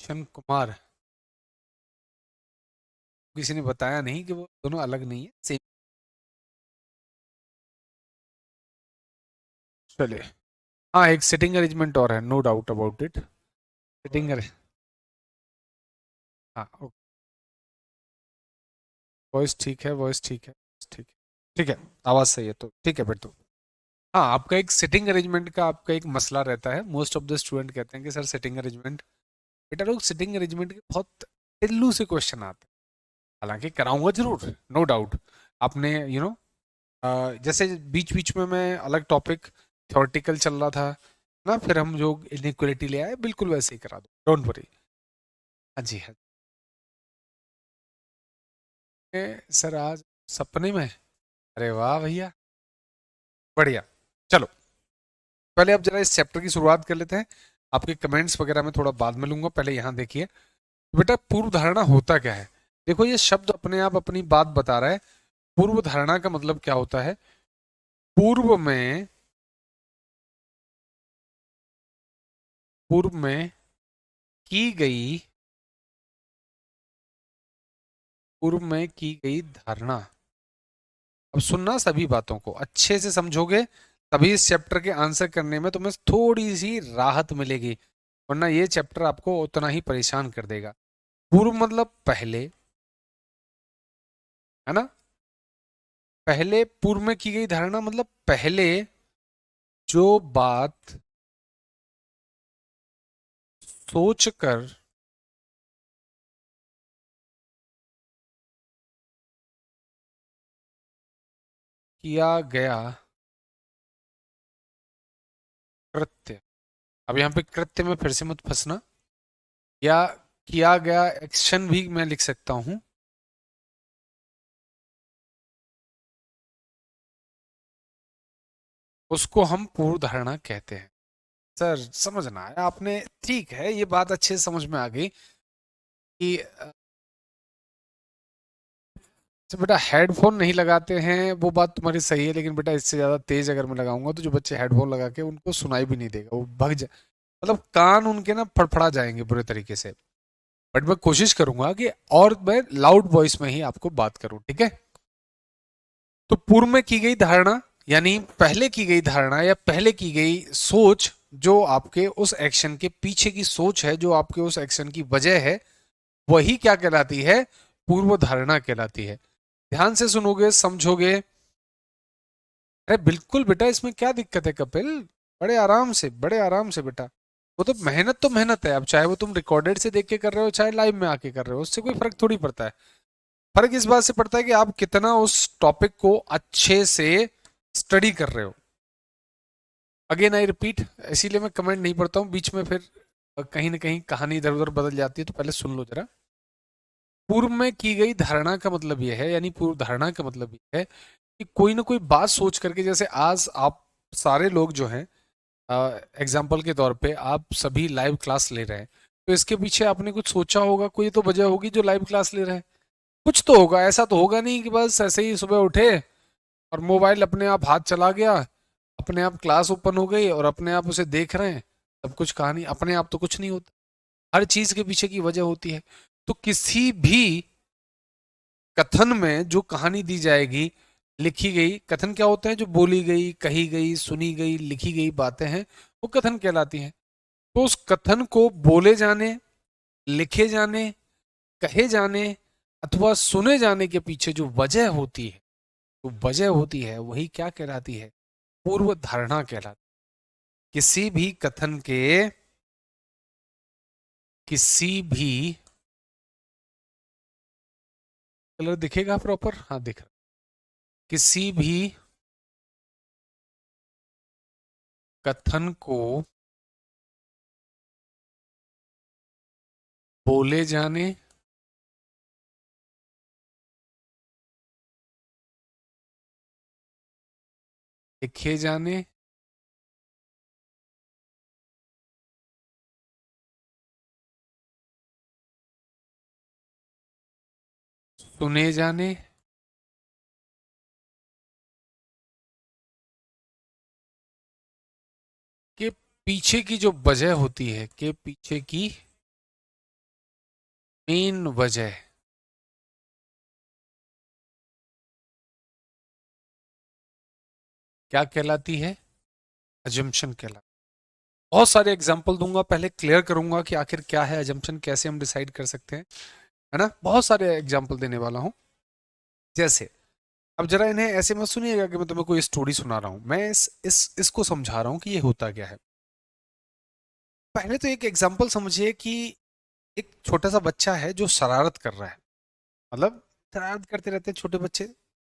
शन कुमार। किसी ने बताया नहीं कि वो दोनों अलग नहीं है, सेम। चलिए। हाँ, एक सिटिंग अरेंजमेंट और है, no doubt about it. Sitting अरे हाँ, वॉइस ठीक है, वॉइस ठीक है, ठीक है। ठीक है, आवाज़ सही है तो ठीक है फिर तो। हाँ, आपका एक सिटिंग अरेंजमेंट का आपका एक मसला रहता है। मोस्ट ऑफ द स्टूडेंट कहते हैं कि सर सिटिंग अरेंजमेंट, बेटा लोग सिटिंग अरेंजमेंट के बहुत टिल्लू से क्वेश्चन आते हैं। हालांकि कराऊंगा जरूर, नो डाउट। आपने जैसे बीच बीच में मैं अलग टॉपिक थ्योरेटिकल चल रहा था ना, फिर हम जो इनइक्वलिटी ले आए बिल्कुल वैसे ही करा दो, डोंट वरी। हाँ जी, हाँ। सर आज सपने में? अरे वाह भैया, बढ़िया। चलो, पहले आप जरा इस चैप्टर की शुरुआत कर लेते हैं। आपके कमेंट्स वगैरह मैं थोड़ा बाद में लूंगा, पहले यहाँ देखिए। बेटा पूर्व धारणा होता क्या है? देखो ये शब्द अपने आप अपनी बात बता रहा है। पूर्व धारणा का मतलब क्या होता है? पूर्व में, पूर्व में की गई, पूर्व में की गई धारणा। अब सुनना, सभी बातों को अच्छे से समझोगे तभी इस चैप्टर के आंसर करने में तुम्हें थोड़ी सी राहत मिलेगी, वरना ये चैप्टर आपको उतना ही परेशान कर देगा। पूर्व मतलब पहले, है ना? पहले, पूर्व में की गई धारणा मतलब पहले जो बात सोचकर किया गया कृत्य। अब यहाँ पे कृत्य में फिर से मत फंसना, या किया गया एक्शन भी मैं लिख सकता हूं, उसको हम पूर्व धारणा कहते हैं। सर समझना है आपने, ठीक है, ये बात अच्छे से समझ में आ गई कि तो बेटा हेडफोन नहीं लगाते हैं वो बात तुम्हारी सही है, लेकिन बेटा इससे ज्यादा तेज अगर मैं लगाऊंगा तो जो बच्चे हेडफोन लगा के उनको सुनाई भी नहीं देगा, वो भग जा, मतलब कान उनके ना फड़फड़ा जाएंगे बुरे तरीके से। बट मैं कोशिश करूंगा कि और मैं लाउड वॉइस में ही आपको बात करूं, ठीक है? तो पूर्व में की गई धारणा यानी पहले की गई धारणा या पहले की गई सोच, जो आपके उस एक्शन के पीछे की सोच है, जो आपके उस एक्शन की वजह है, वही क्या कहलाती है? पूर्व धारणा कहलाती है। ध्यान से सुनोगे, समझोगे। अरे बिल्कुल बेटा, इसमें क्या दिक्कत है कपिल? बड़े आराम से, बड़े आराम से बेटा। वो तो मेहनत है। अब चाहे वो तुम रिकॉर्डेड से देख के कर रहे हो, चाहे लाइव में आके कर रहे हो, उससे कोई फर्क थोड़ी पड़ता है। फर्क इस बात से पड़ता है कि आप कितना उस टॉपिक को अच्छे से स्टडी कर रहे हो। अगेन आई रिपीट, इसीलिए मैं कमेंट नहीं पढ़ता हूँ बीच में, फिर कहीं ना कहीं कहानी इधर उधर बदल जाती है, तो पहले सुन लो जरा। पूर्व में की गई धारणा का मतलब यह है, यानी पूर्व धारणा का मतलब यह है कि कोई ना कोई बात सोच करके, जैसे आज आप सारे लोग जो हैं, एग्जाम्पल के तौर पे आप सभी लाइव क्लास ले रहे हैं, तो इसके पीछे आपने कुछ सोचा होगा, कोई तो वजह होगी जो लाइव क्लास ले रहे हैं। कुछ तो होगा, ऐसा तो होगा नहीं कि बस ऐसे ही सुबह उठे और मोबाइल अपने आप हाथ चला गया, अपने आप क्लास ओपन हो गई और अपने आप उसे देख रहे हैं। सब कुछ कहानी अपने आप तो कुछ नहीं होता, हर चीज के पीछे की वजह होती है। तो किसी भी कथन में जो कहानी दी जाएगी, लिखी गई, कथन क्या होते हैं? जो बोली गई, कही गई, सुनी गई, लिखी गई बातें हैं, वो कथन कहलाती हैं। तो उस कथन को बोले जाने, लिखे जाने, कहे जाने अथवा सुने जाने के पीछे जो वजह होती है, तो वजह होती है, वही क्या कहलाती है? पूर्व धारणा कहलाती है। किसी भी कथन के, किसी भी, कलर दिखेगा प्रॉपर? हाँ दिख रहा। किसी भी कथन को बोले जाने, लिखे जाने, सुने जाने के पीछे की जो वजह होती है, के पीछे की मेन वजह क्या कहलाती है? अजम्पशन कहलाती है। बहुत सारे एग्जाम्पल दूंगा, पहले क्लियर करूंगा कि आखिर क्या है अजम्पशन, कैसे हम डिसाइड कर सकते हैं, है ना। बहुत सारे एग्जाम्पल देने वाला हूं। जैसे अब जरा इन्हें ऐसे मत सुनिएगा कि मैं तुम्हें कोई स्टोरी सुना रहा हूं, मैं इसको समझा रहा हूं कि ये होता क्या है। पहले तो एक एग्जाम्पल समझिए कि एक छोटा सा बच्चा है जो शरारत कर रहा है, मतलब शरारत करते रहते हैं छोटे बच्चे,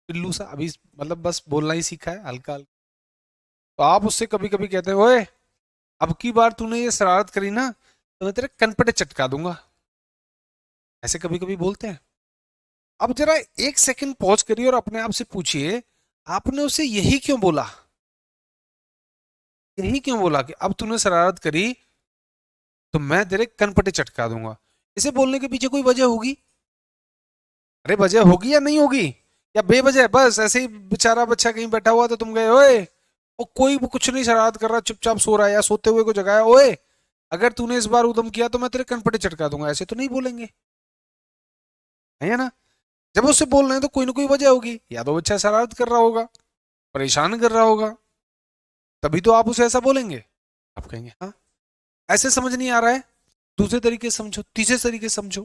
पिल्लू सा, अभी मतलब बस बोलना ही सीखा है हल्का हल्का। तो आप उससे कभी कभी कहते हैं, ओए अब की बार तूने ये शरारत करी ना तो मैं तेरे कनपटे चटका दूंगा, ऐसे कभी कभी बोलते हैं। अब जरा एक सेकंड पॉज करिए और अपने आप से पूछिए, आपने उसे यही क्यों बोला? यही क्यों बोला कि अब तूने शरारत करी तो मैं तेरे कनपटे चटका दूंगा? इसे बोलने के पीछे कोई वजह होगी? अरे वजह होगी या नहीं होगी? या बेवजह बस ऐसे ही बेचारा बच्चा कहीं बैठा हुआ तो तुम गए, ओए वो कोई वो कुछ नहीं शरारत कर रहा, चुपचाप सो रहा है, या सोते हुए को जगाया, ओए अगर तूने इस बार उदम किया तो मैं तेरे कनपटे चटका दूंगा, ऐसे तो नहीं बोलेंगे, है ना। जब उससे बोल रहे हैं तो कोई ना कोई वजह होगी, या तो बच्चा शरारत कर रहा होगा, परेशान कर रहा होगा, तभी तो आप उसे ऐसा बोलेंगे। आप कहेंगे हाँ, ऐसे समझ नहीं आ रहा है, दूसरे तरीके से समझो, तीसरे तरीके से समझो।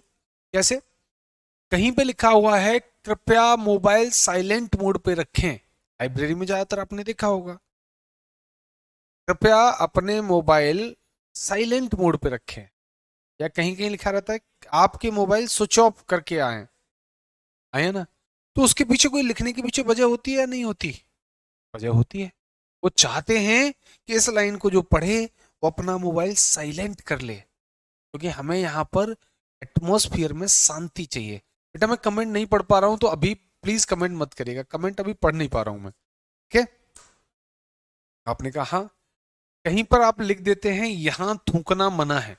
कैसे? कहीं पे लिखा हुआ है कृपया मोबाइल साइलेंट मोड पे रखें, लाइब्रेरी में ज्यादातर आपने देखा होगा, कृपया अपने मोबाइल साइलेंट मोड पे रखें। या कहीं कहीं लिखा रहता है आपके मोबाइल स्विच ऑफ करके आए, आए ना। तो उसके पीछे कोई लिखने के पीछे वजह होती है या नहीं होती? वजह होती है। वो चाहते हैं कि इस लाइन को जो पढ़े वो अपना मोबाइल साइलेंट कर ले, क्योंकि हमें यहाँ पर एटमॉस्फियर में शांति चाहिए। बेटा मैं कमेंट नहीं पढ़ पा रहा हूँ तो अभी प्लीज कमेंट मत करिएगा, कमेंट अभी पढ़ नहीं पा रहा हूँ मैं, ठीक है। आपने कहा हाँ, कहीं पर आप लिख देते हैं यहाँ थूकना मना है,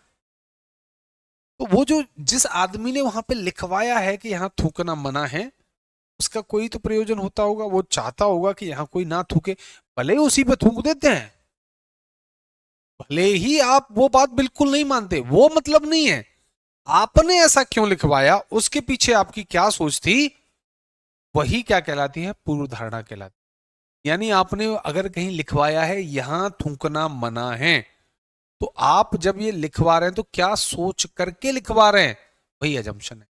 तो वो जो जिस आदमी ने वहां पे लिखवाया है कि यहाँ थूकना मना है, उसका कोई तो प्रयोजन होता होगा, वो चाहता होगा कि यहाँ कोई ना थूके, भले ही उसी पे थूक देते हैं, भले ही आप वो बात बिल्कुल नहीं मानते, वो मतलब नहीं है, आपने ऐसा क्यों लिखवाया उसके पीछे आपकी क्या सोच थी, वही क्या कहलाती है? पूर्व धारणा कहलाती है। यानी आपने अगर कहीं लिखवाया है यहां थूकना मना है, तो आप जब ये लिखवा रहे हैं तो क्या सोच करके लिखवा रहे हैं, वही अजम्पशन है,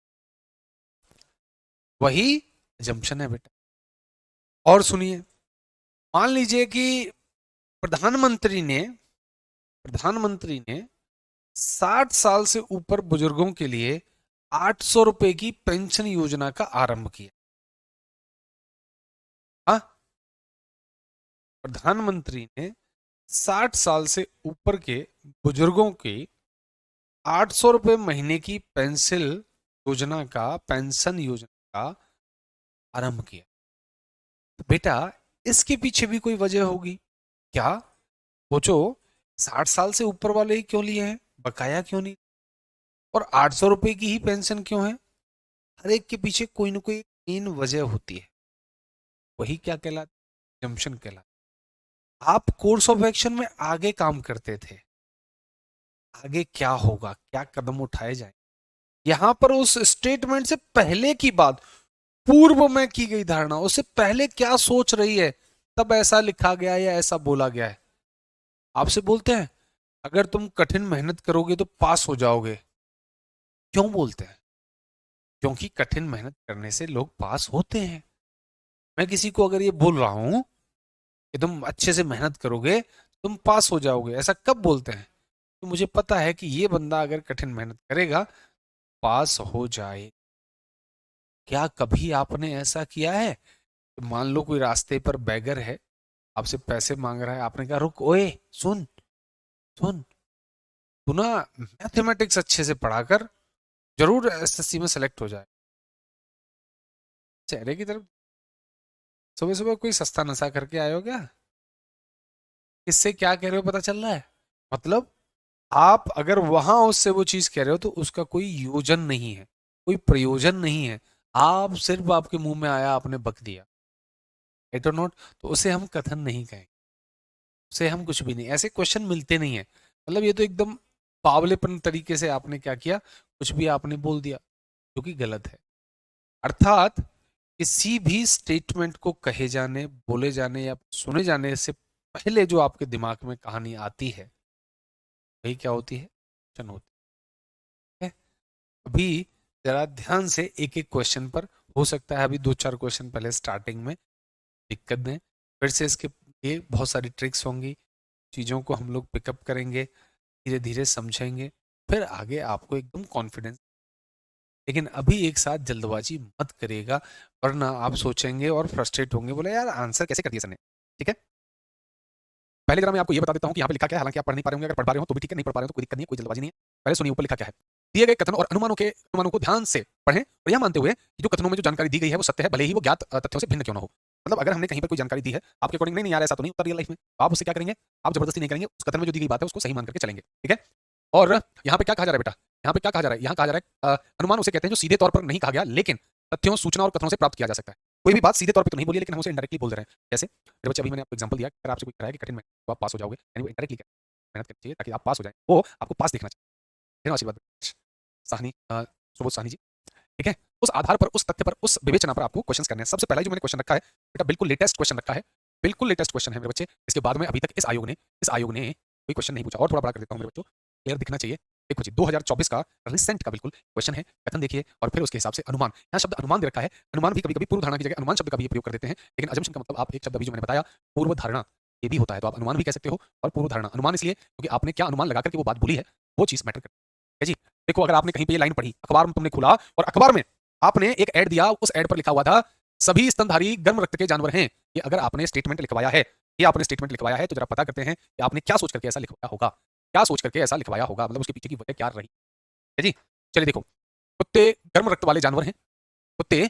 वही अजम्पशन है बेटा। और सुनिए, मान लीजिए कि प्रधानमंत्री ने प्रधानमंत्री ने 60 साल से ऊपर बुजुर्गों के लिए 800 रुपए की पेंशन योजना का आरंभ किया। हाँ, प्रधानमंत्री ने 60 साल से ऊपर के बुजुर्गों की 800 रुपए महीने की पेंशन योजना का आरंभ किया। तो बेटा इसके पीछे भी कोई वजह होगी क्या? सोचो, 60 साल से ऊपर वाले ही क्यों लिए हैं, बकाया क्यों नहीं, और 800 रुपए की ही पेंशन क्यों है? हर एक के पीछे कोई ना कोई मेन वजह होती है, वही क्या कहलाती? जम्पशन कहलाती। आप कोर्स ऑफ एक्शन में आगे काम करते थे, आगे क्या होगा, क्या कदम उठाए जाए, यहां पर उस स्टेटमेंट से पहले की बात, पूर्व में की गई धारणा, उससे पहले क्या सोच रही है, तब ऐसा लिखा गया या ऐसा बोला गया है। आपसे बोलते हैं अगर तुम कठिन मेहनत करोगे तो पास हो जाओगे, क्यों बोलते हैं? क्योंकि कठिन मेहनत करने से लोग पास होते हैं। मैं किसी को अगर ये बोल रहा हूं कि तुम अच्छे से मेहनत करोगे तुम पास हो जाओगे, ऐसा कब बोलते हैं? तो मुझे पता है कि ये बंदा अगर कठिन मेहनत करेगा पास हो जाए। क्या कभी आपने ऐसा किया है कि मान लो कोई रास्ते पर बैगर है, आपसे पैसे मांग रहा है, आपने कहा रुक, ओए सुन सुन, तू ना मैथमेटिक्स अच्छे से पढ़ा कर, जरूर एसएससी में सेलेक्ट हो जाए। चेहरे की तरफ सुबह सुबह कोई सस्ता नशा करके आए हो क्या? किससे क्या कह रहे हो पता चल रहा है? मतलब आप अगर वहां उससे वो चीज कह रहे हो तो उसका कोई योजन नहीं है, कोई प्रयोजन नहीं है, आप सिर्फ आपके मुंह में आया आपने बक दिया, राइट और नॉट? तो उसे हम कथन नहीं कहें, उसे हम कुछ भी नहीं, ऐसे क्वेश्चन मिलते नहीं है। मतलब ये तो एकदम पावलेपन तरीके से आपने क्या किया, कुछ भी आपने बोल दिया। जो कि गलत है। अर्थात किसी भी स्टेटमेंट को कहे जाने, बोले जाने या सुने जाने से पहले जो आपके दिमाग में कहानी आती है, वही क्या होती है? क्वेश्चन होती है। अभी जरा ध्यान से एक एक क्वेश्चन पर, हो सकता है अभी दो चार क्वेश्चन पहले स्टार्टिंग में दिक्कत दें, फिर से इसके ये बहुत सारी ट्रिक्स होंगी, चीज़ों को हम लोग पिकअप करेंगे, धीरे धीरे समझेंगे, फिर आगे आपको एकदम कॉन्फिडेंस। लेकिन अभी एक साथ जल्दबाजी मत करिएगा, वरना आप सोचेंगे और फ्रस्ट्रेट होंगे, बोले यार आंसर कैसे कर दिया सर ने। ठीक है, पहले जरा मैं आपको ये बता देता हूँ कि यहाँ पे लिखा क्या है, हालांकि आप पढ़ नहीं पा रहे होंगे, अगर पढ़ पा रहे हो तो भी ठीक है, नहीं पढ़ पा रहे हो तो कोई दिक्कत नहीं है, कोई जल्दबाजी नहीं है। पहले सुनिए ऊपर लिखा क्या है। दिए गए कथन और अनुमानों को ध्यान से पढ़ें और यह मानते हुए कि जो कथनों में जो जानकारी दी गई है वो सत्य है, भले ही वो ज्ञात तथ्यों से भिन्न क्यों ना हो। मतलब अगर हमने कहीं पर कोई जानकारी दी है आपके अकॉर्डिंग नहीं यार ऐसा तो नहीं होता रियल लाइफ में, तो आप उससे क्या करेंगे, आप जबरदस्ती नहीं करेंगे, उस कथन में जो दी गई बात है उसको सही मान करके चलेंगे। ठीक है, और यहाँ पे क्या कहा जा रहा है बेटा, यहाँ पे क्या कहा जा रहा है, यहाँ कहा जा रहा है अनुमान उसे कहते हैं जो सीधे तौर पर नहीं कहा गया लेकिन तथ्यों, सूचना और कथनों से प्राप्त किया जा सकता है। कोई भी बात सीधे तौर पे तो नहीं बोली, लेकिन हम उसे इनडायरेक्टली बोल रहे हैं। जैसे मेरे बच्चे, अभी मैंने आपको एग्जांपल दिया, अगर आपसे कोई कह रहा है कि कठिन में तो आप पास हो जाओगे, यानी वो इनडायरेक्टली मेहनत करनी चाहिए ताकि आप पास हो जाएं, वो आपको पास देखना चाहिए। है ना, आशीर्वाद साहनी, सुबोध साहनी जी। ठीक है, उस आधार पर, उस तथ्य पर, उस विवेचना पर आपको क्वेश्चन करने हैं। सबसे पहला जो मैंने क्वेश्चन रखा है बेटा, बिल्कुल लेटेस्ट क्वेश्चन रखा है, बिल्कुल लेटेस्ट क्वेश्चन है मेरे बच्चे। इसके बाद में अभी तक इस आयोग ने कोई क्वेश्चन नहीं पूछा। और थोड़ा बड़ा कर देता हूँ मेरे बच्चों, क्लियर दिखना चाहिए। देखो जी, 2024 का रिसेंट का बिल्कुल क्वेश्चन है, कथन देखिए और फिर उसके हिसाब से अनुमान। यहाँ शब्द अनुमान दे रखा है, अनुमान भी कभी कभी पूर्व धारणा की जगह अनुमान शब्द का भी प्रयोग कर देते हैं, लेकिन अजम्पशन का मतलब आप एक शब्द अभी जो मैंने बताया, पूर्व धारणा, ये भी होता है, तो आप अनुमान भी कह सकते हो और पूर्व धारणा। अनुमान इसलिए क्योंकि आपने क्या अनुमान लगा करके वो बात बोली है, वो चीज मैटर करती है जी। देखो, अगर आपने कहीं पे ये लाइन पढ़ी, अखबार में तुमने खुला और अखबार में आपने एक ऐड दिया, उस ऐड पर लिखा हुआ था सभी स्तनधारी गर्म रक्त के जानवर हैं। ये अगर आपने स्टेटमेंट लिखवाया है, ये आपने स्टेटमेंट लिखवाया है, तो जरा पता करते हैं कि आपने क्या सोच करके ऐसा लिखवाया होगा, क्या सोच करके ऐसा लिखवाया होगा, मतलब उसके पीछे की वजह क्या रही है जी। चलिए देखो, कुत्ते गर्म रक्त वाले जानवर हैं, कुत्ते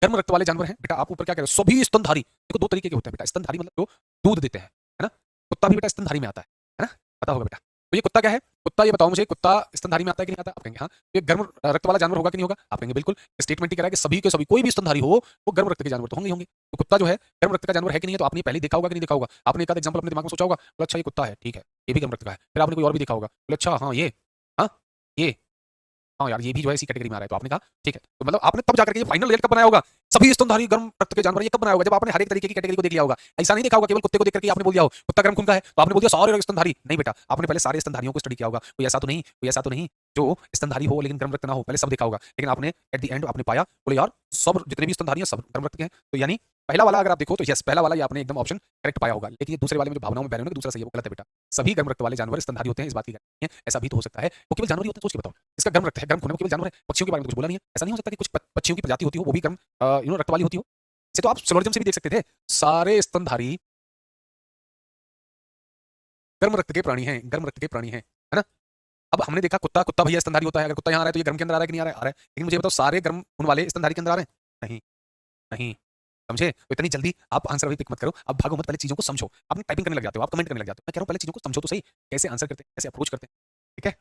गर्म रक्त वाले जानवर हैं बेटा। आप ऊपर क्या कह रहे हो, सभी स्तनधारी। देखो दो तरीके के होते हैं बेटा, स्तनधारी मतलब जो दूध देते हैं, है ना, कुत्ता भी बेटा स्तनधारी में आता है ना, पता होगा बेटा। तो ये कुत्ता क्या है, कुत्ता ये बताओ मुझे, कुत्ता स्तनधारी में आता है कि नहीं आता? आप कहेंगे हाँ। तो ये गर्म रक्त वाला जानवर होगा कि नहीं होगा? आप कहेंगे बिल्कुल। स्टेटमेंट ही कह रहा है कि सभी के सभी, कोई भी स्तनधारी हो, वो गर्म रक्त के जानवर तो होंगे ही होंगे। तो कुत्ता जो है गर्म रक्त का जानवर है कि नहीं है, तो आपने पहले देखा होगा कि नहीं देखा होगा? आपने एक आध एग्जाम्पल अपने दिमाग में सोचा होगा, बोला अच्छा ये कुत्ता है, ठीक है, ये भी गर्म रक्त का है। फिर आपने कोई और भी देखा होगा, बोले अच्छा हाँ ये, हाँ ये, हाँ यार ये भी जो है इसी कैटेगरी में आ रहा है, तो आपने कहा ठीक है। तो मतलब आपने तब जाकर के ये फाइनल रिजल्ट कब बनाया होगा, सभी स्तनधारी गर्म रक्त के जानवर, ये कब बनाया होगा? जब आपने हर एक तरीके की कैटेगरी को देख लिया होगा। ऐसा नहीं देखा होगा केवल कुत्ते को देख करके आपने बोल दिया हो कुत्ता गर्म खून का है, तो आपने बोल दिया सारे स्तनधारी। नहीं बेटा, आपने पहले सारे स्तनधारियों को स्टडी किया होगा, कोई ऐसा तो नहीं, कोई ऐसा तो नहीं जो स्तनधारी हो लेकिन गर्म रक्त ना हो, पहले सब देखा होगा। लेकिन आपने एट द एंड आपने पाया, बोले यार सब जितने भी स्तनधारी हैं सब गर्म रक्त के हैं। तो यानी पहला वाला अगर आप देखो तो यस, पहला वाला ये आपने एकदम ऑप्शन करेक्ट पाया होगा। लेकिन ये दूसरे वाले में जो भावनाओं में बह रहे हो ना कि दूसरा सही है, वो गलत है बेटा। सभी गर्म रक्त वाले जानवर स्तनधारी होते हैं, इस बात की गारंटी है। ऐसा भी तो हो सकता है वो केवल जानवर ही होते हैं, सोच के बताओ, इसका गर्म रक्त है, गर्म खून है, वो केवल जानवर है। पक्षियों के बारे में तो कुछ बोला नहीं है। ऐसा नहीं हो सकता कि कुछ पक्षियों की प्रजाति होती हो वो भी गर्म रक्त वाली होती हो। इसे तो आप सिलोजिज्म से भी देख सकते थे, सारे स्तनधारी गर्म रक्त के प्राणी हैं, गर्म रक्त के प्राणी हैं, है ना। अब हमने देखा कुत्ता, कुत्ता भैया स्तनधारी होता है, अगर कुत्ता यहाँ आ रहा है तो ये गर्म के अंदर आ रहा है कि नहीं आ रहा है? आ रहा है। लेकिन मुझे बताओ सारे गर्म खून वाले स्तनधारी के अंदर आ रहे हैं? नहीं, नहीं, समझे? तो इतनी जल्दी आप आंसर अभी पिक मत करो, अब भागो मत, पहले चीज़ों को समझो। आप टाइपिंग करने लग जाते हो, आप कमेंट करने लग जाते हो। मैं कह रहा हूँ पहले चीज़ों को समझो तो सही, कैसे आंसर करते हैं, कैसे अप्रोच करते हैं, ठीक है?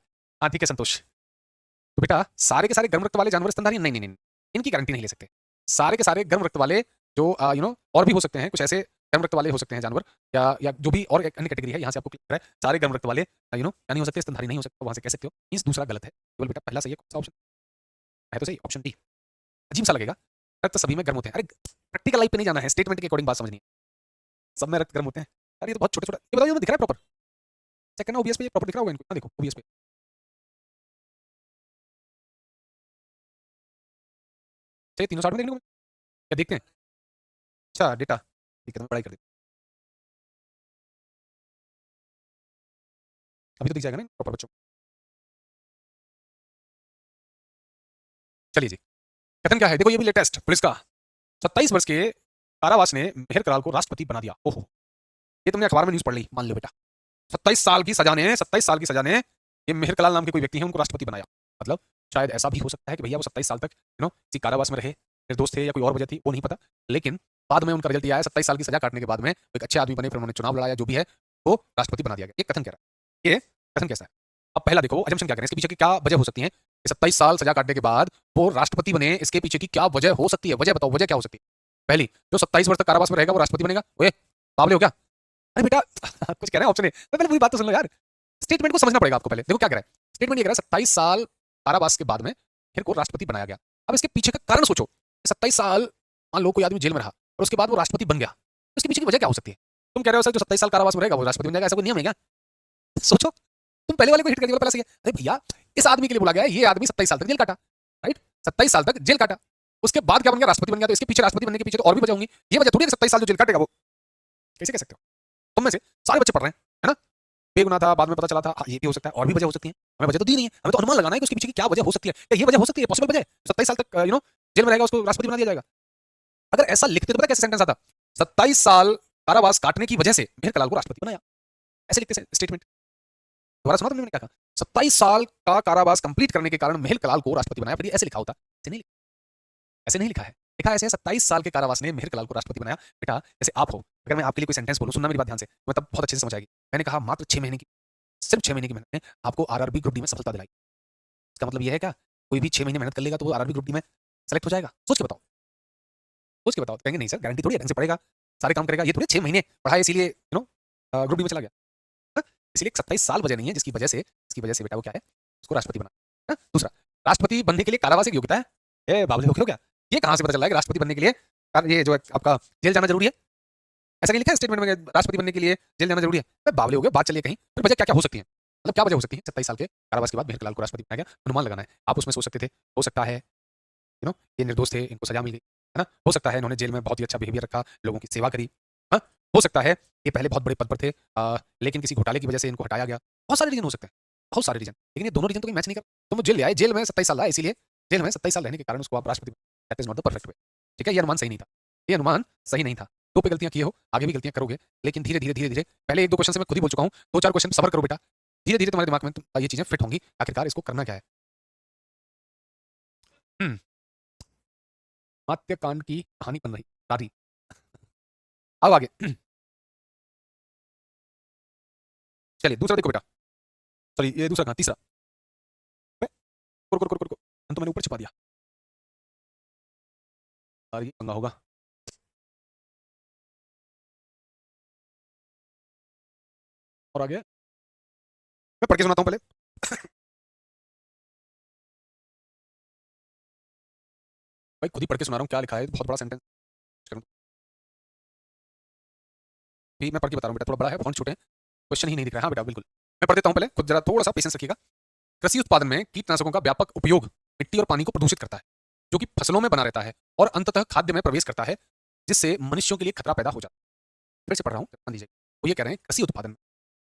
हाँ, ठीक है संतोष। तो बेटा सारे के सारे गर्म रक्त वाले जानवर स्तनधारी नहीं, नहीं, नहीं, इनकी गारंटी नहीं ले सकते। सारे के सारे गर्म रक्त वाले जो और भी हो सकते हैं, कुछ ऐसे गर्म रक्त वाले हो सकते हैं जानवर, या जो भी और एक अन्य कैटेगरी है, यहाँ से आपको क्लियर है, सारे गर्म रक्त वाले क्या नहीं हो सकते, स्तनधारी नहीं हो सकते, वहाँ से कह सकते हो। मीन्स दूसरा गलत है, केवल बेटा पहला सही है। कौन सा ऑप्शन है? तो सही ऑप्शन डी। अजीब सा लगेगा, रक्त सभी में गर्म होते हैं। अरे प्रैक्टिकल लाइफ पे नहीं जाना है, स्टेटमेंट के अकॉर्डिंग बात समझनी है। सब में रक्त गर्म होते हैं। अरे ये तो बहुत छोटे छोटे, ये बताओ ये दिख रहा है प्रॉपर? चेक करना ओबीएस पे, ये प्रॉपर दिख रहा होगा इनको। हाँ, देखो ओबीएस पे। चाहिए 360 में देखने को? क्या देखते हैं? अच्छा डेटा, ठीक है, मैं पढ़ाई कर देता हूँ। अभी तो दिख जाएगा ना प्रॉपर बच्चों को। चलिए जी, कथन क्या है देखो, ये भी लेटेस्ट पुलिस का। 27 वर्ष के कारावास ने मेहर कराल को राष्ट्रपति बना दिया। ओहो, ये तुमने अखबार में न्यूज पढ़ ली, मान लो बेटा। 27 साल की सजा ने ये मेहर कलाल नाम के कोई व्यक्ति है उनको राष्ट्रपति बनाया। मतलब शायद ऐसा भी हो सकता है कि भैया वो 27 साल तक किसी कारावास में रहे, निर्दोष थे या कोई और वजह थी, वो नहीं पता। लेकिन बाद में उनका रिजल्ट आया, 27 साल की सजा काटने के बाद में एक अच्छे आदमी बने, फिर उन्होंने चुनाव लड़ाया, जो भी है वो राष्ट्रपति बना दिया गया। ये कथन कह रहा है, ये कथन कैसा है? अब पहला देखो अजम्पशन क्या करें, इसके पीछे की क्या वजह हो सकती है कि 27 साल सजा काटने के बाद वो राष्ट्रपति बने, इसके पीछे की क्या वजह हो सकती है? वजह बताओ, वजह क्या हो सकती है? पहली, जो 27 वर्ष तक कारावास में रहेगा वो राष्ट्रपति बनेगा। ओए बावले हो क्या? अरे बेटा कुछ कह रहे हैं ऑप्शन है, तो पहले पूरी बात तो सुन लो यार। स्टेटमेंट को समझना पड़ेगा आपको पहले। देखो क्या कह रहा है, स्टेटमेंट ये कह रहा है 27 साल कारावास के बाद में फिर को राष्ट्रपति बनाया गया। अब इसके पीछे का कारण सोचो, 27 साल मान लो कोई आदमी जेल में रहा और उसके बाद वो राष्ट्रपति बन गया, तो इसके पीछे की वजह क्या हो सकती है? तुम कह रहे हो सर जो 27 साल कारावास में रहेगा वो राष्ट्रपति बन जाएगा, ऐसा कोई नियम है क्या? सोचो, तुम पहले वाले को हिट कर दिया, पहले सही है। अरे भैया, इस आदमी के लिए बोला गया है, ये आदमी 27 साल तक जेल काटा, राइट? 27 साल तक जेल काटा, उसके बाद क्या बन गया? राष्ट्रपति बन गया। तो इसके पीछे राष्ट्रपति बनने के पीछे तो और भी वजह होंगी, ये वजह थोड़ी है कि 27 साल जो जेल काटेगा वो। कैसे कह सकते हो? तुम में से सारे बच्चे पढ़ रहे हैं, है ना? बेगुनाह था, बाद में पता चला था, हाँ, ये भी हो सकता है, और भी वजह हो सकती है। हमें वजह तो दी नहीं है, हमें तो अनुमान लगाना है कि उसके पीछे की क्या वजह हो सकती है। क्या ये वजह हो सकती है, पॉसिबल वजह है? 27 साल तक जेल में रहेगा, उसको राष्ट्रपति बना दिया जाएगा। अगर ऐसा लिखते तो पता कैसे सेंटेंस आता? 27 साल कारावास काटने की वजह से मेहर कलाल को राष्ट्रपति बनाया, ऐसे लिखते स्टेटमेंट। दोबारा सुना तुमने क्या कहा? 27 साल का कारावास कंप्लीट करने के कारण मेहर कलाल को राष्ट्रपति बनाया, फिर ऐसे लिखा होता। ऐसे नहीं लिखा है, लिखा ऐसे है 27 साल के कारावास ने मेहर कलाल को राष्ट्रपति बनाया। बेटा जैसे आप हो, अगर मैं आपके लिए कोई सेंटेंस बोलूं, सुनना मेरी बात ध्यान से, मैं तब बहुत अच्छे से समझ आएगी। मैंने कहा मात्र 6 महीने की, सिर्फ 6 महीने की मेहनत ने आपको आरआरबी ग्रुप डी में सफलता दिलाई। इसका मतलब यह है क्या? कोई भी 6 महीने मेहनत कर लेगा तो वो आरआरबी ग्रुप डी में सेलेक्ट हो जाएगा? सोच के बताओ, सोच के बताओ। कहेंगे नहीं सर, गारंटी थोड़ी है, ढंग से पढ़ेगा, सारे काम करेगा, ये थोड़ी 6 महीने पढ़ाए इसीलिए ग्रुप डी में चला गया। हाँ? इसलिए 27 साल वजह नहीं है जिसकी वजह से बेटा वो क्या है, उसको राष्ट्रपति बना। हाँ? दूसरा, राष्ट्रपति बनने के लिए कारावास की योग्यता है। ए बाबले हो क्या? ये कहां से पता चल रहा है कि राष्ट्रपति बनने के लिए ये जो आपका जेल जाना जरूरी है? ऐसा कहीं लिखा है स्टेटमेंट में कि राष्ट्रपति बनने के लिए जेल जाना जरूरी है? बाबले हो गए, बात चलिए कहीं। फिर वजह क्या क्या हो सकती है, मतलब क्या वजह हो सकती है? 27 साल के कारावास के बाद मेहर कलाल को राष्ट्रपति बनाया गया, अनुमान लगाना है। आप उसमें सोच सकते थे, हो सकता है ये निर्दोष थे, इनको सजा मिल गई, है ना? हो सकता है इन्होंने जेल में बहुत ही अच्छा बिहेवियर रखा, लोगों की सेवा करी। हाँ? हो सकता है ये पहले बहुत बड़े पद पर थे, लेकिन किसी घोटाले की वजह से इनको हटाया गया। बहुत सारे रीजन हो सकते हैं, बहुत सारे रीजन, लेकिन ये दोनों रीजन तो कहीं मैच नहीं कर। तुम जेल ले आए, जेल में 27 साल रहा, इसीलिए जेल में 27 साल रहने के कारण उसको आप राष्ट्रपति, that is not the perfect way. ठीक है, ये अनुमान सही नहीं था, ये अनुमान सही नहीं था। दो पे गलतियां किए हो, आगे भी गलतियां करोगे, लेकिन धीरे धीरे धीरे धीरे, पहले एक दो क्वेश्चन से मैं खुद ही बोल चुका हूं, दो चार क्वेश्चन सबर करो बेटा, धीरे धीरे तुम्हारे दिमाग में ये चीजें फिट होंगी, आखिरकार इसको करना क्या है। हम्म, मात्यकांड की कहानी बन रही सारी। अब आगे चलिए दूसरा देखो बेटा, सॉरी ये दूसरा कहां, तीसरा। रुको, तो मैंने ऊपर छिपा दिया, और ये पंगा होगा। और आगे मैं पढ़ के सुनाता हूं पहले। भाई खुद ही पढ़ के सुना रहा हूँ, क्या लिखा है, बहुत बड़ा सेंटेंस। भी मैं पढ़ के बता रहा हूँ बेटा, थोड़ा बड़ा है, फॉन्ट छोटे हैं, क्वेश्चन ही नहीं दिख रहा है। हाँ बेटा बिल्कुल, मैं पढ़ देता हूँ पहले, खुद जरा थोड़ा सा पेशेंस रखिएगा। कृषि उत्पादन में कीटनाशकों का व्यापक उपयोग मिट्टी और पानी को प्रदूषित करता है, जो कि फसलों में बना रहता है और अंततः खाद्य में प्रवेश करता है, जिससे मनुष्यों के लिए खतरा पैदा हो जाता है। फिर से पढ़ रहा हूँ, ध्यान दीजिए। वो ये कह रहे हैं कृषि उत्पादन में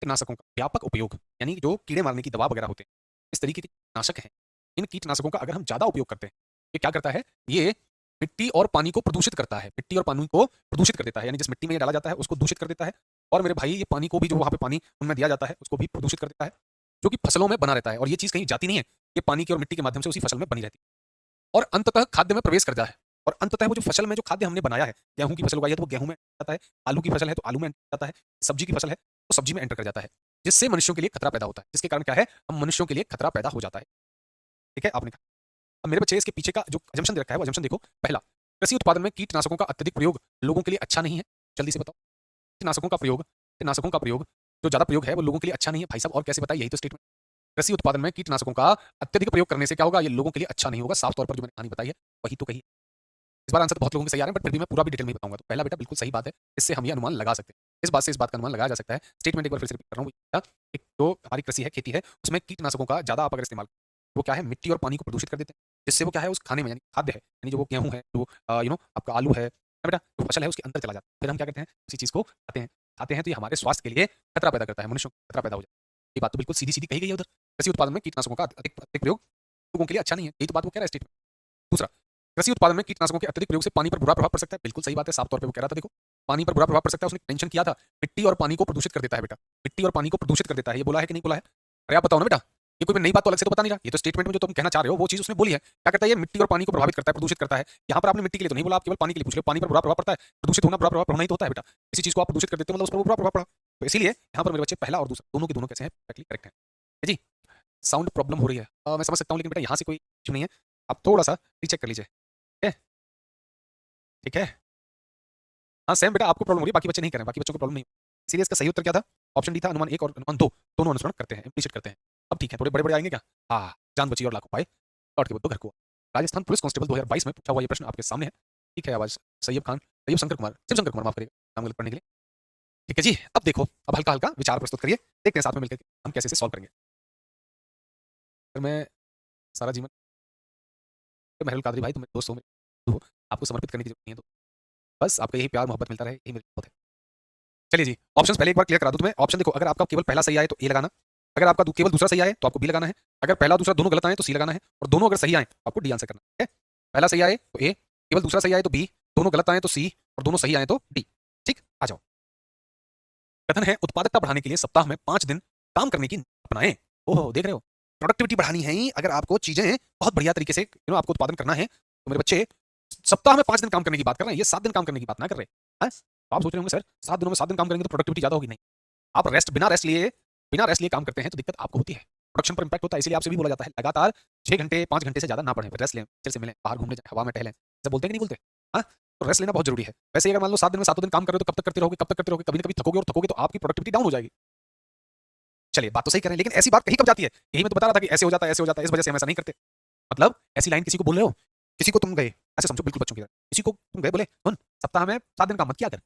कीटनाशकों का व्यापक उपयोग, यानी जो कीड़े मारने की दवा वगैरह होते हैं, इस तरीके के कीटनाशक हैं, इन कीटनाशकों का अगर हम ज्यादा उपयोग करते हैं, ये क्या करता है, ये मिट्टी और पानी को प्रदूषित करता है, मिट्टी और पानी को प्रदूषित कर देता है, यानी जिस मिट्टी में ये डाला जाता है उसको दूषित कर देता है। और मेरे भाई ये पानी को भी जो वहाँ पे पानी उनमें दिया जाता है उसको भी प्रदूषित कर देता है, जो कि फसलों में बना रहता है, और ये चीज़ कहीं जाती नहीं है, ये पानी की और मिट्टी के माध्यम से उसी फसल में बनी रहती है, और अंततः खाद्य में प्रवेश करता है। और अंततः वो जो फसल में जो खाद्य हमने बनाया है, गेहूं की फसल उगाई है तो वो गेहूं में जाता है, आलू की फसल है तो आलू में एंटर जाता है, सब्जी की फसल है तो सब्जी में एंटर कर जाता है, जिससे मनुष्यों के लिए खतरा पैदा होता है, जिसके कारण क्या है, हम मनुष्यों के लिए खतरा पैदा हो जाता है। ठीक है, आपने कहा। अब मेरे बच्चे इसके पीछे का जो अजम्पशन दे रखा है वो अजम्पशन देखो। पहला, कृषि उत्पादन में कीटनाशकों का अत्यधिक प्रयोग लोगों के लिए अच्छा नहीं है। जल्दी से बताओ, कीटनाशकों का प्रयोग जो ज्यादा प्रयोग है वो लोगों के लिए अच्छा नहीं है। भाई साहब और कैसे बताइए, यही तो स्टेटमेंट। कृषि उत्पादन में कीटनाशकों का अत्यधिक प्रयोग करने से क्या होगा, ये लोगों के लिए अच्छा नहीं होगा। साफ तौर पर जो मैंने कहानी बताई है वही तो कही। इस बार आंसर तो बहुत लोगों के सही आ रहे हैं, बट फिर भी मैं पूरा भी डिटेल में बताऊंगा। तो पहला बेटा बिल्कुल सही बात है, इससे हम ये अनुमान लगा सकते हैं, इस बात से इस बात का अनुमान लगाया जा सकता है। स्टेटमेंट एक बार फिर से रिपीट कर रहा हूँ, एक जो हमारी कृषि है, खेती है, उसमें कीटनाशकों का ज्यादा आप अगर इस्तेमाल, वो क्या है, मिट्टी और पानी को प्रदूषित कर देते हैं, जिससे वो क्या है, उस खाने में यानी खाद्य है, यानी जो वो गेहूं है, जो आपका आलू है ना बेटा, जो फसल है उसके अंदर चला जाता है, फिर हम क्या करते हैं, उसी चीज को खाते हैं तो ये हमारे स्वास्थ्य के लिए खतरा पैदा करता है, मनुष्यों को खतरा पैदा हो जाता है। ये बात तो बिल्कुल सीधी सीधी कही गई है उधर। कृषि उत्पादन में कीटनाशकों का अधिक अधिक प्रयोग लोगों के लिए अच्छा नहीं है, यही तो बात वो कह रहा है स्टेटमेंट। दूसरा, कृषि उत्पादन में कीटनाशकों के अत्यधिक प्रयोग से पानी पर बुरा प्रभाव पड़ सकता है। बिल्कुल सही बात है, साफ तौर पे वो कह रहा था, देखो पानी पर बुरा प्रभाव पड़ सकता है, उसने मेंशन किया था, मिट्टी और पानी को प्रदूषित कर देता है बेटा, मिट्टी और पानी को प्रदूषित कर देता है, ये बोला है कि नहीं बोला है? अरे आप बताओ ना बेटा, ये कोई नई बात तो अलग से तो बता नहीं रहा, ये तो स्टेटमेंट में जो तुम कहना चाह रहे हो वो चीज उसने बोली है। क्या करता है, ये मिट्टी और पानी को प्रभावित करता है, प्रदूषित करता है। यहाँ पर आपने मिट्टी के लिए तो नहीं बोला, आप केवल पानी के लिए पूछ रहे हो। पानी पर बुरा प्रभाव पड़ता है, प्रदूषित होना बुरा प्रभाव होना ही तो होता है बेटा। किसी चीज को आप प्रदूषित कर देते हो मतलब उस पर वो बुरा प्रभाव पड़ा। तो इसीलिए यहाँ पर मेरे बच्चे पहला और दूसरा दोनों के दोनों कैसे हैं, करेक्ट है जी। साउंड प्रॉब्लम हो रही है, मैं समझ सकता हूँ, लेकिन बेटा यहाँ से कोई इशू नहीं है, आप थोड़ा सा रीचेक कर लीजिए। ठीक है, ठीक है। हाँ सेम बेटा, आपको प्रॉब्लम हो रही है, बाकी बच्चे नहीं कर रहे हैं, बाकी बच्चों को प्रॉब्लम नहीं। इसीलिए इसका सही उत्तर क्या था, ऑप्शन डी था, अनुमान एक और अनुमान दो दोनों अनुसरण करते हैं, इम्प्लीसिट करते हैं। अब ठीक है, थोड़े बड़े बड़े आएंगे क्या? हाँ, जान बची और लाखों पाए, लौट के बुद्धू घर को। राजस्थान पुलिस कांस्टेबल 2022 में पूछा हुआ ये प्रश्न आपके सामने है। ठीक है, आवाज सैयब खान, सैयब शंकर कुमार, शिवशंकर कुमार, माफ करिएगा नाम गलत पढ़ने के लिए। ठीक है जी, अब देखो, अब हल्का हल्का विचार प्रस्तुत करिए, देखते हैं साथ में मिलकर के हम कैसे इसे सॉल्व करेंगे। अगर मैं सारा जीवन महरुल कादरी भाई, तुम मेरे दोस्त हो, मेरे हो, आपको समर्पित करने की जरूरत नहीं है, तो बस आपका यही प्यार मोहब्बत मिलता रहे, यही मेरी बहुत है। चलिए जी, ऑप्शंस पहले एक बार क्लियर करा दूं तुम्हें। ऑप्शन देखो, अगर आपका केवल पहला सही आए तो ए लगाना, अगर आपका केवल दूसरा सही आए तो आपको बी लगाना है, अगर पहला दूसरा दोनों गलत आए तो सी लगाना है, और दोनों अगर सही आए तो आपको डी आंसर करना है। पहला सही आए तो ए, केवल दूसरा सही आए तो बी, दोनों गलत आए तो सी, और दोनों सही आए तो डी। ठीक, आ जाओ। कथन है, उत्पादकता बढ़ाने के लिए सप्ताह में 5 दिन काम करने की अपनाएं। ओहो, देख रहे हो, प्रोडक्टिविटी बढ़ानी है ही, अगर आपको चीजें बहुत बढ़िया तरीके से आपको उत्पादन करना है, तो मेरे बच्चे सप्ताह में 5 दिन काम करने की बात कर रहे हैं, ये 7 दिन काम करने की बात ना कर रहे हैं। तो आप सोच रहे होंगे सर 7 दिनों में 7 दिन काम करेंगे तो प्रोडक्टिविटी ज्यादा होगी। नहीं, आप बिना रेस्ट लिए काम करते हैं तो दिक्कत आपको होती है, प्रोडक्शन पर इंपैक्ट होता है। इसलिए आपसे भी बोला जाता है लगातार 6 घंटे 5 घंटे से ज्यादा ना पढ़ें, रेस्ट लें, फिर से मिलें, बाहर घूमने जाएं, हवा में टहलें, ऐसा बोलते हैं कि नहीं बोलते? हाँ, तो रेस्ट लेना बहुत जरूरी है। वैसे अगर मान लो 7 दिन में 7 दिन काम कर रहे हो तो कब तक करते रहोगे, कब तक करते रहोगे, कभी ना कभी थकोगे, और थकोगे तो आपकी प्रोडक्टिविटी डाउन हो जाएगी। चलिए, बात तो सही कर रहे हैं, लेकिन ऐसी बात कहीं कब जाती है? यही मैं तो बता रहा था कि ऐसे हो जाता है, ऐसे हो जाता है, इस वजह से हम ऐसा नहीं करते। मतलब ऐसी लाइन किसी को बोल रहे हो, किसी को तुम गए, ऐसे समझो बिल्कुल बच्चों की तरह, किसी को तुम गए बोले सुन, सप्ताह में 7 दिन काम मत किया कर,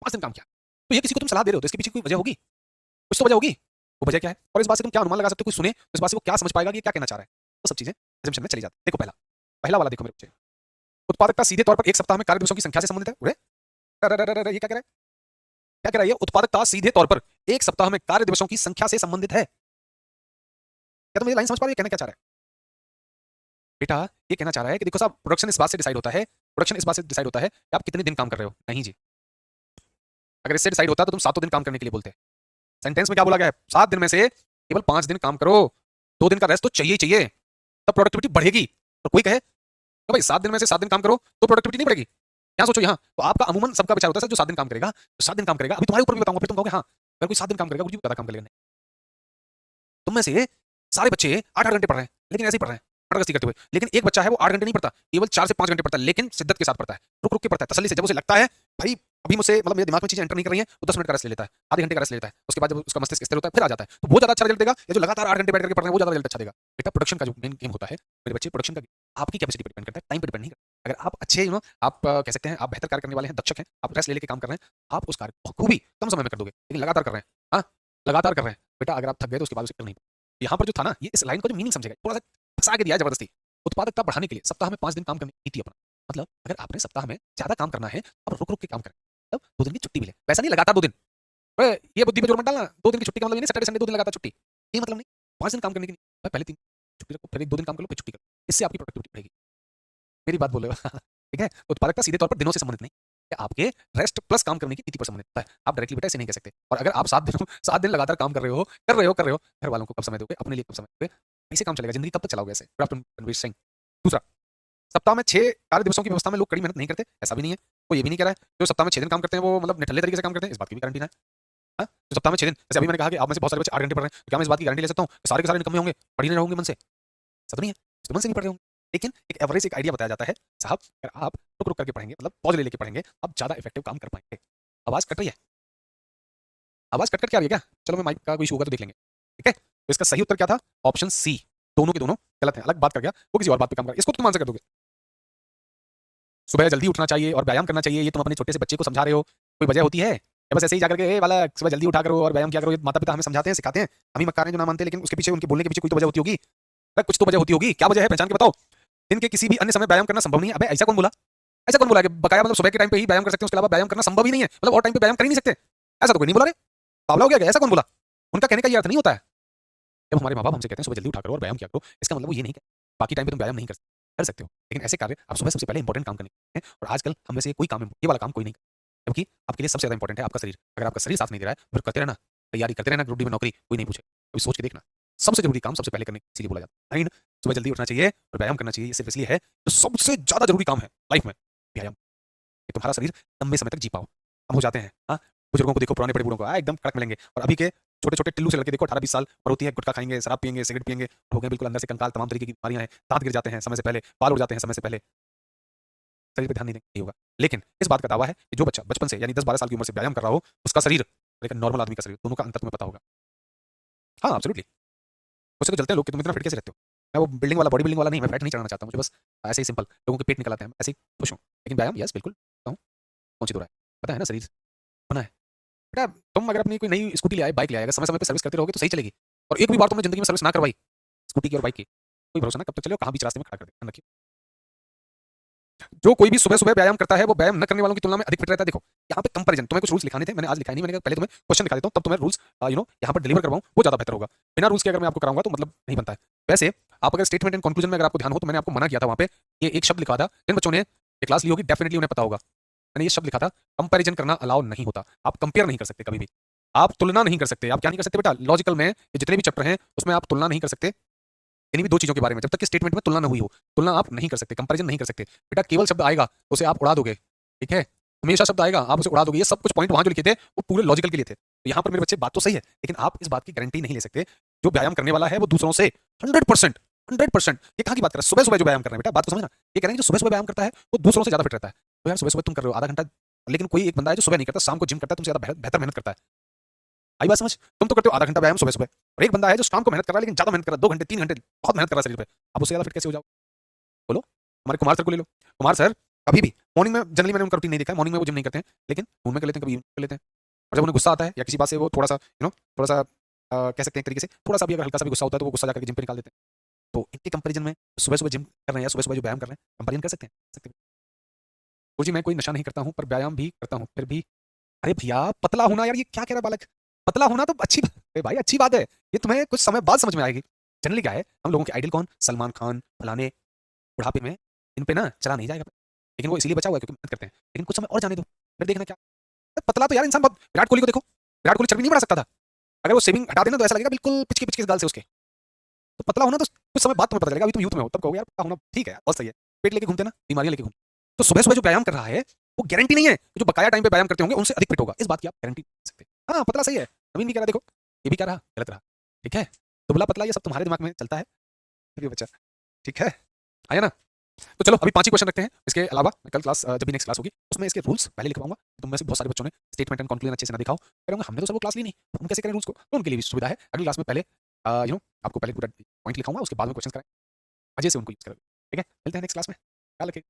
5 दिन काम किया, तो ये किसी को तुम सलाह दे रहे हो तो इसके पीछे कोई वजह होगी, कुछ तो वजह होगी। वो वजह क्या है, और इस बात से तुम क्या अनुमान लगा सकते हो, कोई सुने तो इस बात से वो क्या समझ पाएगा कि ये क्या कहना चाह रहा है। वो सब चीजें assumption में चली जाती है। देखो पहला पहला वाला देखो मेरे बच्चे, उत्पादकता सीधे तौर पर एक सप्ताह में कार्य दिवसों की संख्या से संबंधित है। अरे ये क्या कह रहा है, क्या कह रहा है ये, उत्पादकता सीधे तौर पर एक सप्ताह में कार्य दिवसों की संख्या से संबंधित है। क्या तुम ये लाइन समझ पा रहे हो, कहना क्या चाह रहा है बेटा? ये कहना चाह रहा है कि देखो साहब, प्रोडक्शन इस बात से डिसाइड होता है, प्रोडक्शन इस बात से डिसाइड होता है कि आप कितने दिन काम कर रहे हो। नहीं जी, अगर इससे डिसाइड होता तो तुम 7 दिन काम करने के लिए बोलते। सेंटेंस में क्या बोला गया है, 7 दिन में से केवल 5 दिन काम करो, 2 दिन का रेस्ट तो चाहिए ही चाहिए, तब प्रोडक्टिविटी बढ़ेगी। और कोई कहे तो भाई 7 दिन में से 7 दिन काम करो तो प्रोडक्टिविटी नहीं बढ़ेगी, क्या सोचो यहाँ? तो आपका अमूमन सबका विचार होता है सर जो 7 दिन काम करेगा, जो 7 दिन काम करेगा, अभी तुम्हारे ऊपर भी बताऊंगा, फिर तुम कहोगे हाँ, अगर कोई 7 दिन काम करेगा मुझे ज्यादा काम कर लेगा। तुम में से सारे बच्चे 8-8 घंटे पढ़ रहे हैं, लेकिन ऐसे ही पढ़ रहे हैं पढ़गस्ती करते हुए, लेकिन एक बच्चा है वो 8 घंटे नहीं पढ़ता, केवल 4 से 5 घंटे पढ़ता है, लेकिन शिद्दत के साथ पढ़ता है, रुक रुक के पढ़ता है, तसल्ली से। जब उसे लगता है भाई अभी मुझसे मतलब मेरे दिमाग में चीजें एंटर नहीं कर रही हैं, वो 10 मिनट का रेस्ट ले लेता है, आधे घंटे का रेस्ट लेता है, उसके बाद जब उसका मस्तिष्क स्थिर होता है फिर आ जाता है, तो वो ज्यादा अच्छा रिजल्ट देगा, या जो लगातार 8 घंटे बैठ करके पढ़ रहे हैं वो ज्यादा रिजल्ट अच्छा देगा। बेटा प्रोडक्शन का जो मेन गेम होता है मेरे बच्चे, प्रोडक्शन का आपकी कैपेसिटी पर डिपेंड करता है, टाइम पर डिपेंड नहीं करता। अगर आप अच्छे आप कह सकते हैं आप बेहतर कार्य करने वाले हैं, दक्षक हैं, आप रेस्ट ले लेके काम कर रहे हैं, आप उस कार्य को बखूबी कम समय में कर दोगे, लेकिन लगातार कर रहे हैं, हाँ लगातार कर रहे हैं बेटा, अगर आप थक गए तो उसके बाद उसे कर नहीं। यहाँ पर जो था ना, ये इस लाइन का जो मीनिंग समझेगा, थोड़ा सा फंसा के दिया है जबरदस्ती। उत्पादकता बढ़ाने के लिए सप्ताह में 5 दिन काम करने की नीति अपना, मतलब अगर आपने सप्ताह में ज्यादा काम करना है, अब रुक रुक के काम करें, तब 2 दिन की छुट्टी मिले, वैसा नहीं लगातार 2 दिन। ये बुद्धि पे जोर मत डालना, 2 दिन की छुट्टी का मतलब ये नहीं सैटरडे संडे 2 दिन लगातार छुट्टी, ये मतलब नहीं। 5 दिन काम करने की नहीं, भाई पहले 3 छुट्टी रखो, फिर 1-2 दिन काम कर लो, फिर छुट्टी करो, इससे आपकी प्रोडक्टिविटी बढ़ेगी। मेरी बात बोल रहे हो ठीक है, तो उत्पादकता सीधे तौर पर दिनों से संबंधित नहीं, ये आपके रेस्ट प्लस काम करने की नीति पर संबंधित है। आप डायरेक्टली बेटा इसे नहीं कह सकते। और अगर आप 7 दिन लगातार काम कर रहे हो, घर वालों को कब समय दोगे, अपने लिए कब समय दोगे, कैसे काम चलेगा, जिंदगी कब तक चलाओगे ऐसे? Good afternoon Ranveer Singh. दूसरा, सप्ताह में 6 कार्य दिवसों की व्यवस्था में लोग कड़ी मेहनत नहीं करते, ऐसा भी नहीं है। कोई ये भी नहीं कह रहा है जो सप्ताह में 6 दिन काम करते हैं वो मतलब निठल्ले तरीके से काम करते हैं, इस बात की भी गारंटी ना है। हाँ? जो सप्ताह में 6 दिन, जैसे अभी मैंने कहा कि आप में से बहुत सारे बच्चे 8 घंटे पढ़ रहे हैं, तो क्या मैं इस बात की गारंटी ले सकता हूँ कि सारे के सारे निकम्मे होंगे, पढ़ ही नहीं रहोगे मन से? ऐसा तो नहीं है, तो मन से नहीं पढ़ रहे होंगे। लेकिन एक एवरेज एक आइडिया बताया जाता है, साहब अगर आप रुक रुक करके पढ़ेंगे, मतलब पॉज ले लेके पढ़ेंगे, आप ज्यादा इफेक्टिव काम कर पाएंगे। आवाज कट रही है, आवाज कट कट के आ रही है क्या? चलो मैं माइक का कोई इशू होगा तो देख लेंगे, ठीक है। तो इसका सही उत्तर क्या था? ऑप्शन सी, दोनों के दोनों गलत है। अलग बात कर गया वो किसी और बात पे काम कर, इसको तुम आंसर कर दोगे। सुबह जल्दी उठना चाहिए और व्यायाम करना चाहिए, ये तुम अपने छोटे से बच्चे को समझा रहे हो, कोई वजह होती है? या बस ऐसे ही जाकर के ए वाला सुबह जल्दी उठा करो और व्यायाम किया करो, ये माता पिता हमें समझाते हैं सिखाते हैं, हम ही मक्कार हैं जो ना मानते, लेकिन उसके पीछे उनके बोलने के पीछे कोई तो वजह होती होगी। अरे कुछ तो वजह होती होगी, क्या वजह है पहचान के बताओ। दिन के किसी भी अन्य समय व्यायाम करना संभव नहीं है। अबे ऐसा कौन बोला? ऐसा कौन बोला कि बकाया मतलब सुबह के टाइम पे ही व्यायाम कर सकते हैं, उसके अलावा व्यायाम करना संभव ही नहीं है, मतलब और टाइम पे व्यायाम कर ही नहीं सकते? ऐसा तो कोई नहीं बोला रे, पागल हो गया क्या? ऐसा कौन बोला? उनका कहने का ये अर्थ नहीं होता है। जब हमारे माँ बाप हमसे कहते हैं सुबह जल्दी उठा करो और व्यायाम किया करो, इसका मतलब वो ये नहीं है बाकी टाइम पे तुम व्यायाम नहीं कर सकते हो, लेकिन ऐसे कार्य आप सुबह सबसे पहले इंपॉर्टेंट काम करने हैं। और आजकल हम में से कोई काम, ये वाला काम कोई नहीं करता, क्योंकि आपके लिए सबसे ज्यादा इंपॉर्टेंट है आपका शरीर। अगर आपका शरीर साथ नहीं दे रहा है फिर करते रहना, तैयारी करते रहना, ग्रुप डी में नौकरी कोई नहीं पूछे, कभी सोच के देखना। सबसे जरूरी काम सबसे पहले करने इसीलिए बोला जाता है। सुबह जल्दी उठना चाहिए और व्यायाम करना चाहिए, ये सिर्फ इसलिए है तो सबसे ज्यादा जरूरी काम है लाइफ में व्यायाम, कि तुम्हारा शरीर लंबे समय तक जी पाओ। हम हो जाते हैं, हाँ बुजुर्गों को देखो, पुराने बड़े बूढ़ों को एकदम कड़क मिलेंगे, और अभी के छोटे छोटे टिल्लू से लड़के देखो 18-20 साल और होती है, गुटखा खाएंगे, शराब पियेंगे, सिगरेट पियेंगे, हो गए बिल्कुल अंदर से कंकाल, तमाम तरीके की बीमारियां हैं, दांत गिर जाते हैं समय से पहले, बाल उड़ जाते हैं समय से पहले, शरीर पे ध्यान नहीं देंगे होगा। लेकिन इस बात का दावा है कि जो बच्चा बचपन से यानी 10-12 साल की उम्र से व्यायाम कर रहा हो, उसका शरीर लेकिन नॉर्मल आदमी का शरीर, दोनों का अंतर तुम्हें पता होगा। हाँ एब्सोल्युटली, उससे तो जलते हैं लोग कि तुम इतना फिट कैसे रहते हो। मैं वो बिल्डिंग वाला बॉडी बिल्डिंग वाला नहीं, मैं फैट नहीं चढ़ाना चाहता, मुझे बस ऐसे ही सिंपल लोगों के पेट निकल आते हैं, ऐसे ही खुश हूँ। लेकिन व्यायाम यस बिल्कुल करता हूँ, कौन सी दो राय, पता है ना शरीर बना है। बेटा तुम अगर अपनी कोई नई स्कूटी ले आए, बाइक ले आए, अगर समय समय पे सर्विस करते रहोगे तो सही चलेगी। और एक भी बार तुमने जिंदगी में सर्विस ना करवाई स्कूटी की और बाइक की, कोई भरोसा ना कब तक चले और कहाँ बीच रास्ते में खड़ा कर दे, ध्यान रखिए। जो कोई भी सुबह सुबह व्यायाम करता है वो व्यायाम न करने वालों की तुलना में अधिक फिट रहता है। देखो यहाँ पे कंपैरिजन, तुम्हें कुछ रूल्स लिखाने थे, मैंने आज लिखाए नहीं, मैंने कहा पहले तुम्हें क्वेश्चन दिखा देता हूँ, तब तुम्हें रूल्स यहाँ पर डिलीवर करवाऊँ, वो ज्यादा बेहतर होगा। बिना रूल्स के अगर मैं आपको कराऊंगा तो मतलब नहीं बनता है। वैसे आप अगर स्टेटमेंट एंड कंक्लूजन में अगर आपको ध्यान हो तो मैंने आपको मना किया था वहाँ पे, ये एक शब्द लिखा था, जिन बच्चों ने ये क्लास ली होगी डेफिनेटली उन्हें पता होगा। मैंने ये शब्द लिखा था, कंपैरिजन करना अलाउ नहीं होता। आप कंपेयर नहीं कर सकते कभी भी, आप तुलना नहीं कर सकते। आप क्या नहीं कर सकते बेटा, लॉजिकल में ये जितने भी चैप्टर हैं उसमें आप तुलना नहीं कर सकते किन्हीं भी दो चीजों के बारे में, जब तक कि स्टेटमेंट में तुलना न हुई हो। तुलना आप नहीं कर सकते, कंपैरिजन नहीं कर सकते। बेटा केवल शब्द आएगा उसे आप उड़ा दोगे, ठीक है। हमेशा शब्द आएगा आप उसे उड़ा दोगे। ये सब कुछ पॉइंट वहां जो लिखे थे वो पूरे लॉजिकल के लिए थे। तो यहाँ पर मेरे बच्चे बात तो सही है, लेकिन आप इस बात की गारंटी नहीं ले सकते जो व्यायाम करने वाला है वो दूसरों से 100%, 100%। ये कहाँ की बात कर रहा है, सुबह सुबह जो व्यायाम कर रहे हैं बेटा, बात को समझना। ये कह रहे हैं जो सुबह सुबह व्यायाम करता है वो दूसरों से ज्यादा फिट रहता है। तो यार सुबह सुबह तुम कर रहे हो आधा घंटा, लेकिन कोई एक बंदा है जो सुबह नहीं करता, शाम को जिम करता है, तुमसे ज्यादा बेहतर मेहनत करता है। आई बात समझ, तुम तो करते हो आधा घंटा व्यायाम सुबह सुबह, और एक बंदा है जो शाम को मेहनत कर रहा है, लेकिन ज्यादा मेहनत कर रहा है, 2 घंटे 3 घंटे बहुत मेहनत कर रहा है शरीर पे। आप उससे ज्यादा फिट कैसे हो जाओ, बोलो। हमारे कुमार सर को ले लो, कुमार सर कभी भी मॉर्निंग में, जनरली मैंने उनका रूटीन नहीं देखा है, मॉर्निंग में वो जिम नहीं करते हैं, लेकिन नून में कर लेते हैं, कभी इवनिंग कर लेते हैं। और जब उन्हें गुस्सा आता है या किसी बात से वो थोड़ा सा थोड़ा सा कह सकते हैं एक तरीके से, थोड़ा सा भी अगर हल्का सा भी गुस्सा होता है तो वो गुस्सा जाकर जिम पे निकाल देते हैं। तो इनके कंपेरिजन में सुबह सुबह जिम कर रहे हैं या सुबह सुबह जो व्यायाम कर रहे हैं, कंपेरिजन कर सकते हैं, सकते हैं। तो जी मैं कोई नशा नहीं करता हूँ पर व्यायाम भी करता हूँ, फिर भी। अरे भैया पतला होना, यार ये क्या कह रहा है बालक, पतला होना तो अच्छी बात है भाई, अच्छी बात है। ये तुम्हें कुछ समय बाद समझ में आएगी। जनरली क्या है, हम लोगों के आइडल कौन, सलमान खान फलाने, बुढ़ापे में इन पे ना चला नहीं जाएगा। लेकिन वो इसलिए बचा हुआ है क्योंकि मेहनत करते हैं। लेकिन कुछ समय और जाने दो, फिर देखना क्या। पतला तो यार इंसान बहुत, विराट कोहली को देखो, विराट कोहली चर्बी नहीं बढ़ा सकता था। अगर वो सेविंग हटा देना तो ऐसा लगेगा बिल्कुल पिचके पिचके गाल से उसके। तो पतला होना तो कुछ समय बाद तुम्हें पता चलेगा, अभी तुम यूथ में हो तब कहोगे यार पतला होना ठीक है, बहुत सही है। पेट लेके घूमते ना, बीमारियां लेके घूमते। तो सुबह सुबह जो व्यायाम कर रहा है वो गारंटी नहीं है कि जो बकाया टाइम पे व्यायाम करते होंगे उनसे अधिक फिट होगा, इस बात की आप गारंटी नहीं दे सकते। हाँ पतला सही है, नवीन भी कह रहा है, देखो ये भी कह रहा गलत रहा, ठीक है। दुबला पतला ये सब तुम्हारे दिमाग में चलता है, फिर भी बच्चा, ठीक है, आया ना। तो चलो अभी 5 ही क्वेश्चन रखते हैं, इसके अलावा कल क्लास जब भी नेक्स्ट क्लास होगी उसमें इसके रूल्स पहले लिखवाऊंगा। तुम में से बहुत सारे बच्चों ने स्टेटमेंट एंड कंक्लूजन अच्छे से ना दिखाओ, करूंगा हमने तो सब वो क्लास ली नहीं, हम कैसे करें रूल्स को, तो उनके लिए भी सुविधा है। अगली क्लास में पहले आपको पहले पूरा पॉइंट लिखाऊंगा, उसके बाद में क्वेश्चन कराएं, मजे से उनको यूज करोगे, ठीक है। मिलते हैं नेक्स्ट क्लास में, ख्याल रखिए।